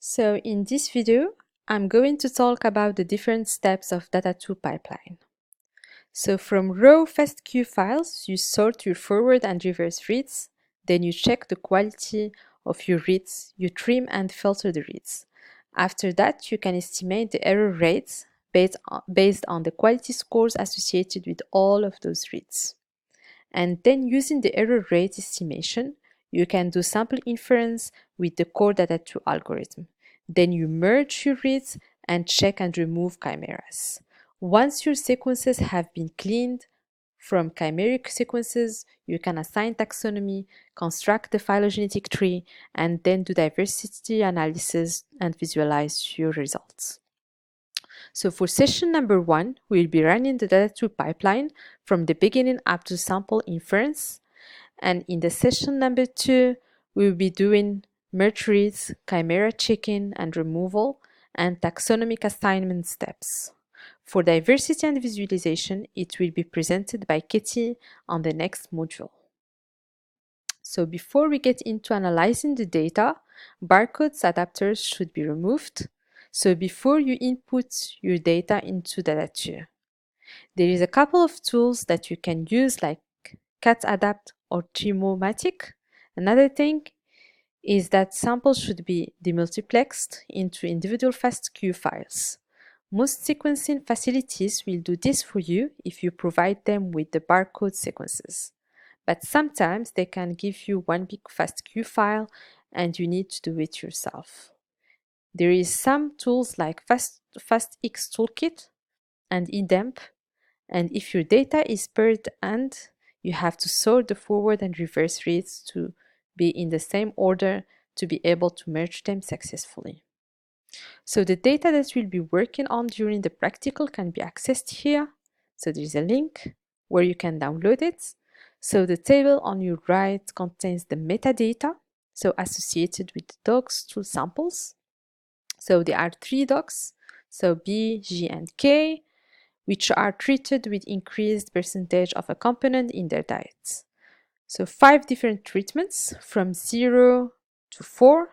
So in this video, I'm going to talk about the different steps of Data2 pipeline. So from raw FastQ files, you sort your forward and reverse reads, then you check the quality of your reads, you trim and filter the reads. After that, you can estimate the error rates based on the quality scores associated with all of those reads. And then using the error rate estimation, you can do sample inference with the core Data2 algorithm. Then you merge your reads and check and remove chimeras. Once your sequences have been cleaned from chimeric sequences, you can assign taxonomy, construct the phylogenetic tree, and then do diversity analysis and visualize your results. So for session number 1, we'll be running the Data2 pipeline from the beginning up to sample inference. And in the session number 2, we'll be doing merge reads, chimera checking and removal, and taxonomic assignment steps. For diversity and visualization, it will be presented by Katie on the next module. So before we get into analyzing the data, barcodes adapters should be removed. So before you input your data into Data2, there is a couple of tools that you can use like catadapt or Trimomatic. Another thing is that samples should be demultiplexed into individual FastQ files. Most sequencing facilities will do this for you if you provide them with the barcode sequences. But sometimes they can give you one big FastQ file and you need to do it yourself. There is some tools like FastX Toolkit and eDemp, and if your data is paired end, you have to sort the forward and reverse reads to be in the same order to be able to merge them successfully. So the data that we'll be working on during the practical can be accessed here. So there is a link where you can download it. So the table on your right contains the metadata, so associated with the dogs through samples. So there are 3 dogs, so B, G, and K, which are treated with increased percentage of a component in their diets. So 5 different treatments from 0 to 4,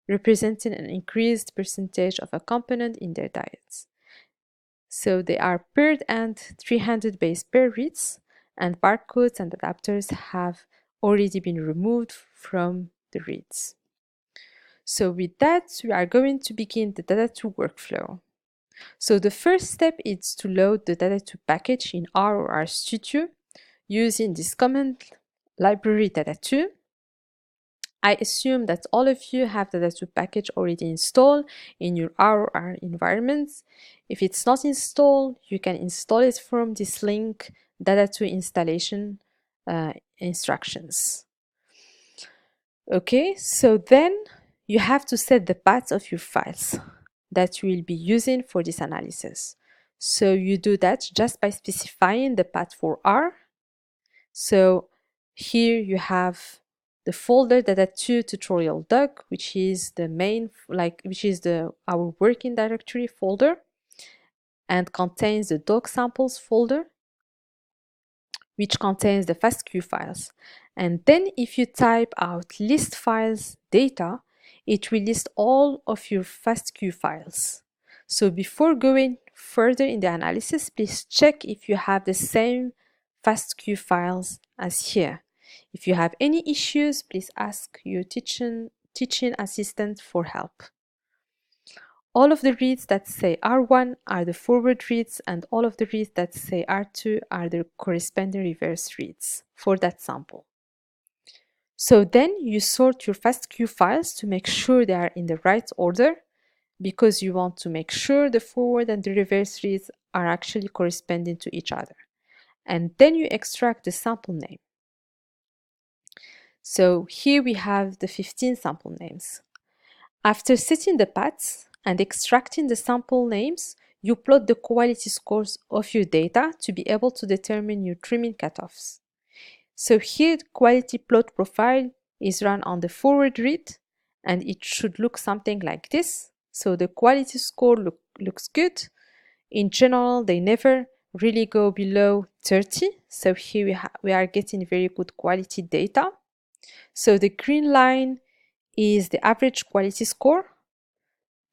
representing an increased percentage of a component in their diets. So they are paired and 300 base pair reads, and barcodes and adapters have already been removed from the reads. So with that, we are going to begin the Data2 workflow. So the first step is to load the Data2 package in R or RStudio using this command library Data2. I assume that all of you have the Data2 package already installed in your R or R environments. If it's not installed, you can install it from this link, Data2 installation instructions. Okay, so then you have to set the paths of your files that you will be using for this analysis. So you do that just by specifying the path for R. So here you have the folder Data2 tutorial doc, which is the main, our working directory folder, and contains the doc samples folder, which contains the FastQ files. And then if you type out list files data, it will list all of your FastQ files. So before going further in the analysis, please check if you have the same FastQ files as here. If you have any issues, please ask your teaching assistant for help. All of the reads that say R1 are the forward reads, and all of the reads that say R2 are the corresponding reverse reads for that sample. So then you sort your FastQ files to make sure they are in the right order, because you want to make sure the forward and the reverse reads are actually corresponding to each other. And then you extract the sample name. So here we have the 15 sample names. After setting the paths and extracting the sample names, you plot the quality scores of your data to be able to determine your trimming cutoffs. So here, the quality plot profile is run on the forward read, and it should look something like this. So the quality score looks good. In general, they never really go below 30. So here we are getting very good quality data. So the green line is the average quality score.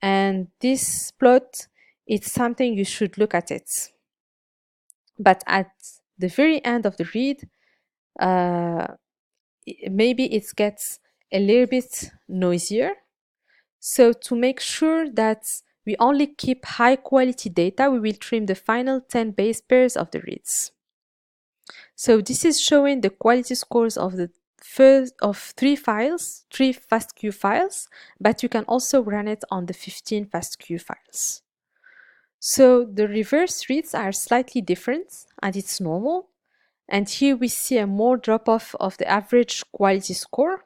and this plot, it's something you should look at it. But at the very end of the read, maybe it gets a little bit noisier. So to make sure that we only keep high quality data, we will trim the final 10 base pairs of the reads. So this is showing the quality scores of the first of three FASTQ files, but you can also run it on the 15 FASTQ files. So the reverse reads are slightly different, and it's normal. And here we see a more drop-off of the average quality score,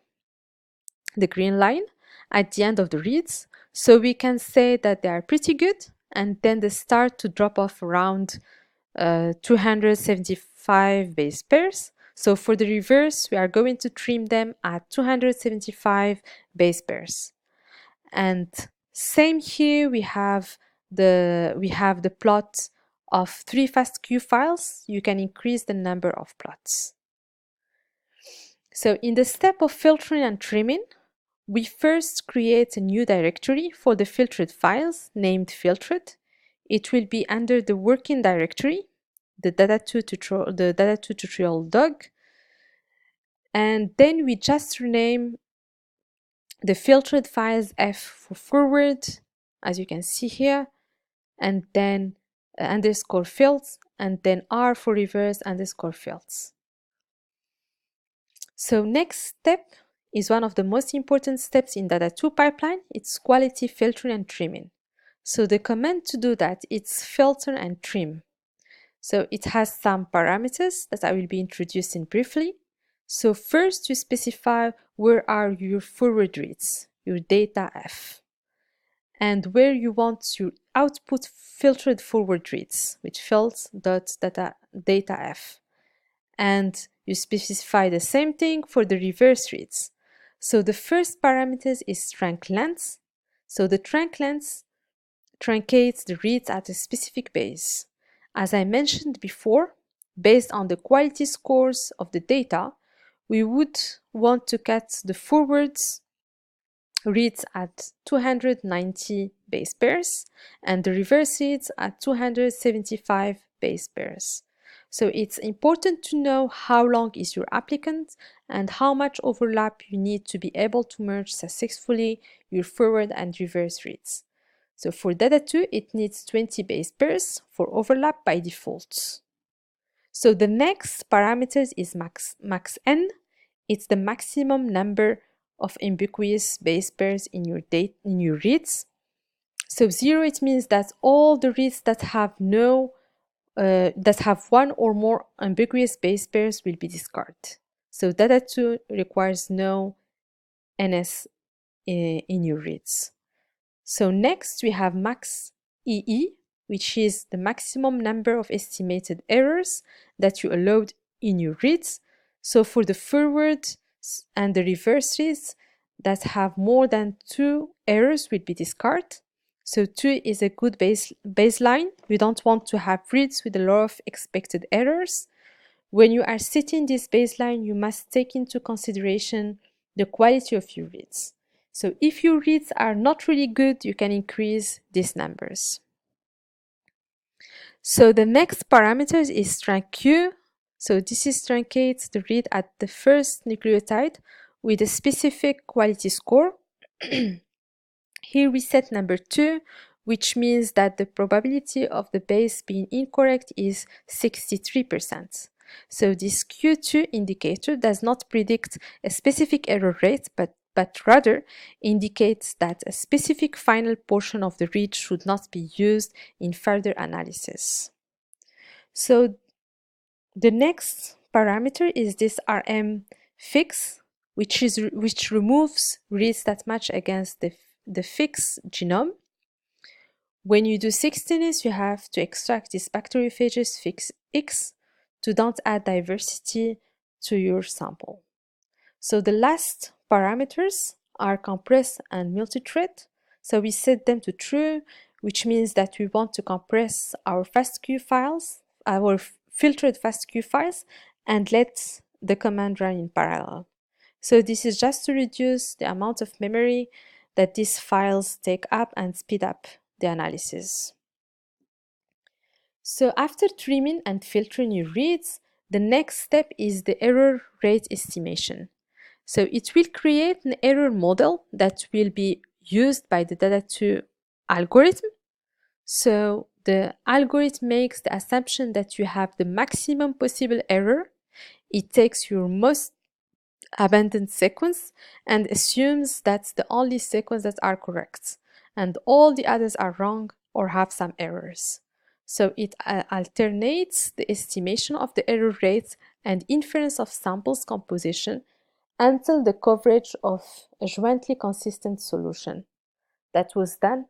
the green line, at the end of the reads. So we can say that they are pretty good, and then they start to drop off around 275 base pairs. So for the reverse, we are going to trim them at 275 base pairs. And same here, we have the plot of 3 FASTQ files. You can increase the number of plots. So in the step of filtering and trimming, we first create a new directory for the filtered files named filtered. It will be under the working directory, the Data2 tutorial dog. And then we just rename the filtered files F for forward, as you can see here, and then underscore fields, and then R for reverse underscore fields. So next step is one of the most important steps in Data2 pipeline. It's quality filtering and trimming. So the command to do that is filter and trim. So it has some parameters that I will be introducing briefly. So first you specify where are your forward reads, your data F, and where you want your output filtered forward reads, which fills.data.f. And you specify the same thing for the reverse reads. So the first parameter is trunk length. So the trunk length truncates the reads at a specific base. As I mentioned before, based on the quality scores of the data, we would want to cut the forwards reads at 290 base pairs and the reverse reads at 275 base pairs. So it's important to know how long is your applicant and how much overlap you need to be able to merge successfully your forward and reverse reads. So for Data2, it needs 20 base pairs for overlap by default. So the next parameter is MaxEnd. It's the maximum number of ambiguous base pairs in your reads. So 0, it means that all the reads that have one or more ambiguous base pairs will be discarded. So Data2 requires no NS in your reads. So next we have MaxEE, which is the maximum number of estimated errors that you allowed in your reads. So for the forward and the reverse reads that have more than 2 errors will be discarded. So 2 is a good baseline. You don't want to have reads with a lot of expected errors. When you are setting this baseline, you must take into consideration the quality of your reads. So if your reads are not really good, you can increase these numbers. So the next parameter is trunq. So this is truncates the read at the first nucleotide with a specific quality score. Here we set number 2, which means that the probability of the base being incorrect is 63%. So this Q2 indicator does not predict a specific error rate, but rather indicates that a specific final portion of the read should not be used in further analysis. So the next parameter is this Mfix, which removes reads that match against the fix genome. When you do 16s, you have to extract this bacteriophages fix X to don't add diversity to your sample. So the last parameters are compress and multithread. So we set them to true, which means that we want to compress our FASTQ files, our filtered FASTQ files, and let the command run in parallel. So this is just to reduce the amount of memory that these files take up and speed up the analysis. So after trimming and filtering your reads, the next step is the error rate estimation. So it will create an error model that will be used by the Data2 algorithm. So the algorithm makes the assumption that you have the maximum possible error. It takes your most abundant sequence and assumes that's the only sequence that are correct, and all the others are wrong or have some errors. So it alternates the estimation of the error rates and inference of samples composition until the coverage of a jointly consistent solution. That was done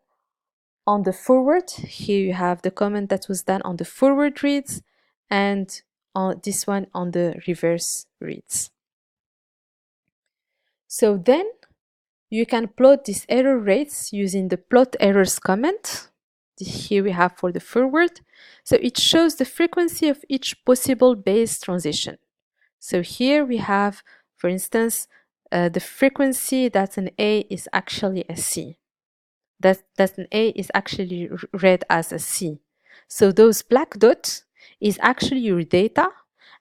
on the forward. Here you have the comment that was done on the forward reads, and on this one on the reverse reads. So then you can plot these error rates using the plot errors comment. Here we have for the forward. So it shows the frequency of each possible base transition. So here we have, for instance, the frequency that an A is actually a C. That an A is actually read as a C. So those black dots is actually your data,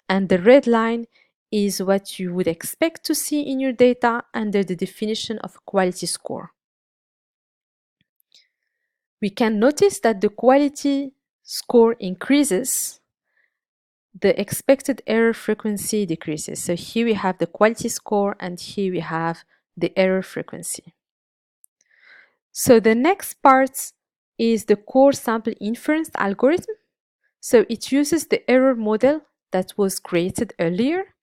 and the red line is what you would expect to see in your data under the definition of quality score. We can notice that the quality score increases, the expected error frequency decreases. So here we have the quality score, and here we have the error frequency. So the next part is the core sample inference algorithm. So it uses the error model that was created earlier.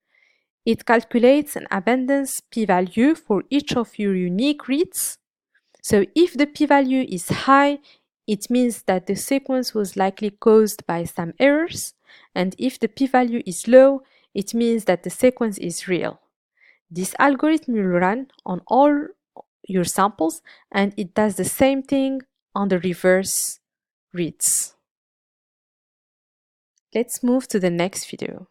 It calculates an abundance p-value for each of your unique reads. So if the p-value is high, it means that the sequence was likely caused by some errors. And if the p-value is low, it means that the sequence is real. This algorithm will run on all your samples, and it does the same thing on the reverse reads. Let's move to the next video.